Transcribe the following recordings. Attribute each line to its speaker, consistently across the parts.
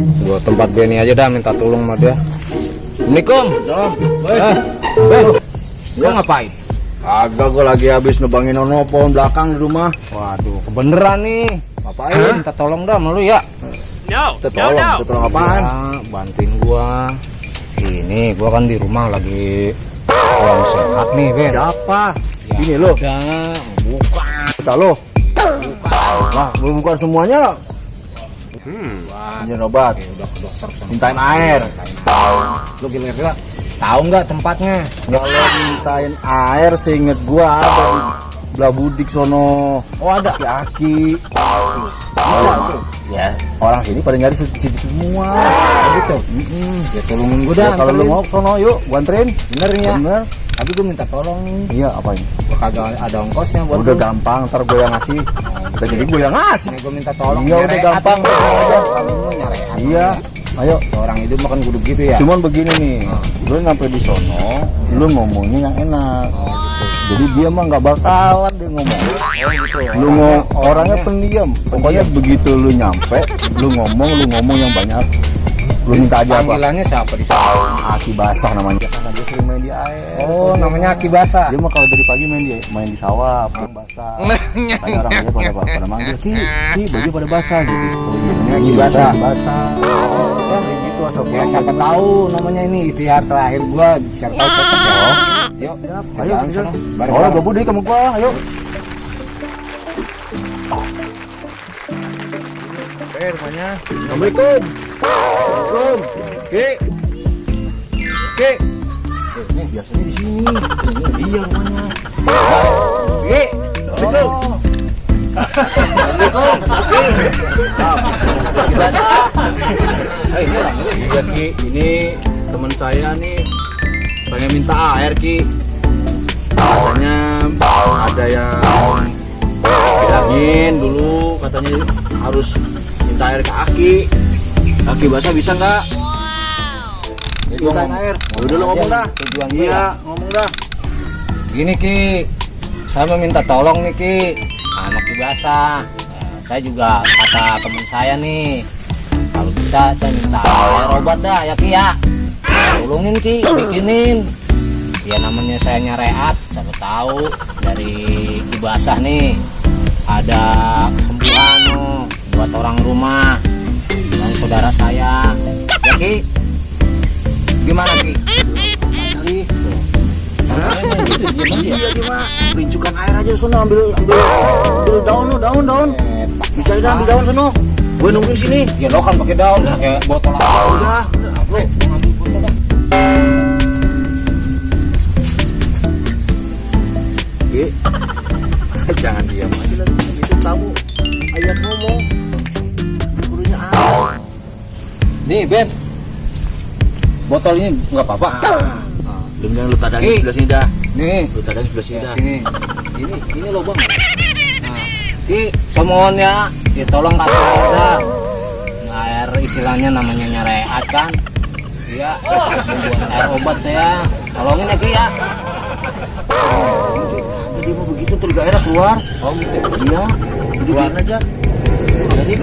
Speaker 1: Gua tempat Benny aja dah, minta tolong sama dia. Assalamualaikum. Gua ngapain?
Speaker 2: Agak, gua lagi habis nebangin ono pohon belakang di rumah.
Speaker 1: Waduh, kebeneran nih.
Speaker 2: Ngapain?
Speaker 1: Minta tolong dah sama lu ya.
Speaker 2: Tolong apaan?
Speaker 1: Ya, bantuin gua. Ini gua kan di rumah lagi kurang sehat nih, Ben.
Speaker 2: Siapa?
Speaker 1: Ya,
Speaker 2: Ini lo.
Speaker 1: bukan.
Speaker 2: Kata lo. Nah, lu bukan semuanya. Ini obat.
Speaker 1: Udah ke dokter sana.
Speaker 2: Mintain air.
Speaker 1: Lu kira-kira tahu nggak tempatnya?
Speaker 2: Kalau mintain air, seinget gua ada di Blabudik sono.
Speaker 1: Oh, ada.
Speaker 2: Aki.
Speaker 1: Bisa tuh.
Speaker 2: Ya, orang sini pada nyari situ semua.
Speaker 1: Gitu. Ya tolongin gua dah.
Speaker 2: Ya, kalau lu mau sono, yuk gua anterin.
Speaker 1: Bener ya.
Speaker 2: Bener.
Speaker 1: Tapi gua minta tolong nih.
Speaker 2: Iya, apa ini?
Speaker 1: Gua kagak ada ongkosnya buat
Speaker 2: Udah
Speaker 1: lu.
Speaker 2: gampang, ntar gue yang ngasih. Udah jadi gue yang ngasih.
Speaker 1: Nih gua minta tolong.
Speaker 2: Iya, udah
Speaker 1: nyareat
Speaker 2: gampang.
Speaker 1: nih. Kamu mau nyareat.
Speaker 2: Iya, ayo.
Speaker 1: Orang hidup makan kudu gitu ya.
Speaker 2: Cuman begini nih, lu sampai di sono, lu ngomongnya yang enak. Jadi dia mah nggak bakalan dia ngomong. Lu orangnya pendiam. Pokoknya begitu lu nyampe, lu ngomong yang banyak. Lu minta aja apa?
Speaker 1: Panggilannya siapa di sana?
Speaker 2: Aki basah namanya. Karena dia sering main di air.
Speaker 1: Oh, namanya Aki Basah.
Speaker 2: Dia mah kalau dari pagi main di sawah, pulang basah. Tanya orang aja pada manggil, Ki, baju pada basah gitu.
Speaker 1: Namanya Aki Basah.
Speaker 2: Basah. Sering gitu asal
Speaker 1: Ya siapa tahu namanya ini ikhtiar terakhir gua, siapa tahu cocok ya. Yuk,
Speaker 2: Ayo,
Speaker 1: jalan sana. Bareng.
Speaker 2: oh, babu deh kamu gua, ayo. Rumahnya. Assalamualaikum. Assalamualaikum. Ki. Ki. Ini biasanya di sini. Iya rumahnya. Ki. Assalamualaikum. Iya Ki, ini teman saya nih pengen minta air Ki. Katanya ada yang bilangin dulu katanya harus minta air ke Aki basah bisa nggak? Mintain air. Udah lu ngomong dah.
Speaker 1: Tujuan gua
Speaker 2: Iya
Speaker 1: ya.
Speaker 2: ngomong dah.
Speaker 1: Gini Ki, saya meminta tolong nih Ki, anak Ki Basah. Saya juga kata teman saya nih, kalau bisa saya minta air obat dah ya Ki ya. Tolongin Ki, bikinin. Ya namanya saya nyareat, siapa tahu dari Ki Basah nih ada kesembuhan no, buat orang rumah dan saudara saya. Ya Ki, gimana Ki?
Speaker 2: Kali. Iya gimana? Rincukan air aja sono, ambil daun. Dicari dah ambil daun sono. Gue nungguin sini.
Speaker 1: Ya lo kan pakai daun, pakai botol apa?
Speaker 2: Udah.
Speaker 1: Lo ngambil botol dah.
Speaker 2: Ki. Jangan diam aja lagi. Itu tamu. Ayat ngomong. Gurunya air.
Speaker 1: Nih Ben, botol ini nggak apa-apa.
Speaker 2: Dengan lu tadangin sebelah sini dah.
Speaker 1: Nih,
Speaker 2: Lu tadangin sebelah sini dah.
Speaker 1: sini. Ini lubang. Nah, Ki, semuanya, ya tolong kasih air dah. Air istilahnya namanya nyareat kan. Iya, buat air obat saya. Tolongin ya Ki ya.
Speaker 2: Jadi mau begitu terus gak enak keluar.
Speaker 1: Oh gitu.
Speaker 2: Iya. Jadi biarin aja. Jadi.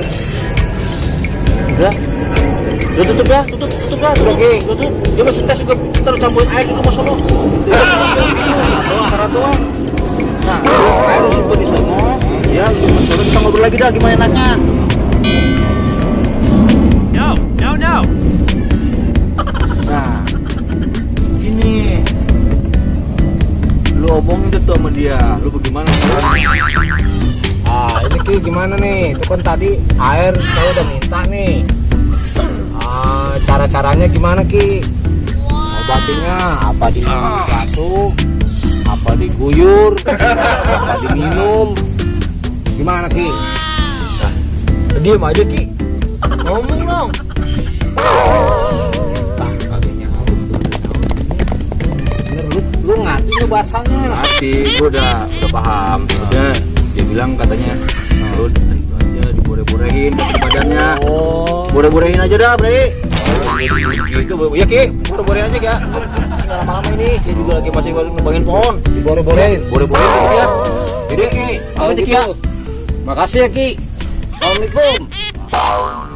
Speaker 2: Udah. Udah tutup dah.
Speaker 1: Udah Ki.
Speaker 2: Tutup. Dia masih tes juga. Terus campurin air dulu mas sono. Syarat doang. Nah, air lu simpen di sono. Ya, lu simpen di sono. Kita ngobrol lagi dah gimana enaknya.
Speaker 3: No.
Speaker 2: Nah, ini lu omongin deh tuh sama dia. Lu bagaimana?
Speaker 1: Ah, ini Ki gimana nih? Itu kan tadi air saya udah minta nih. Cara-caranya gimana Ki? Obatinnya apa dibasuh, apa diguyur, apa diminum? Gimana Ki?
Speaker 2: Diam aja Ki. Ngomong dong.
Speaker 1: Lu ngerti lu bahasanya?
Speaker 2: Ngerti, gue udah paham. Udah dia bilang katanya lu aja dibore-borehin pakai badannya.
Speaker 1: Oh,
Speaker 2: Bore-borehin aja dah, Bre. Gitu, ya Ki, bore-borehin aja Ki. Nggak lama-lama ini, saya juga lagi masih ngebangin pohon.
Speaker 1: dibore-borehin.
Speaker 2: Bore-borehin gitu ya.
Speaker 1: Jadi Ki, kalau
Speaker 2: Apa, Ki,
Speaker 1: gitu.
Speaker 2: ya?
Speaker 1: Makasih ya Ki. Assalamualaikum.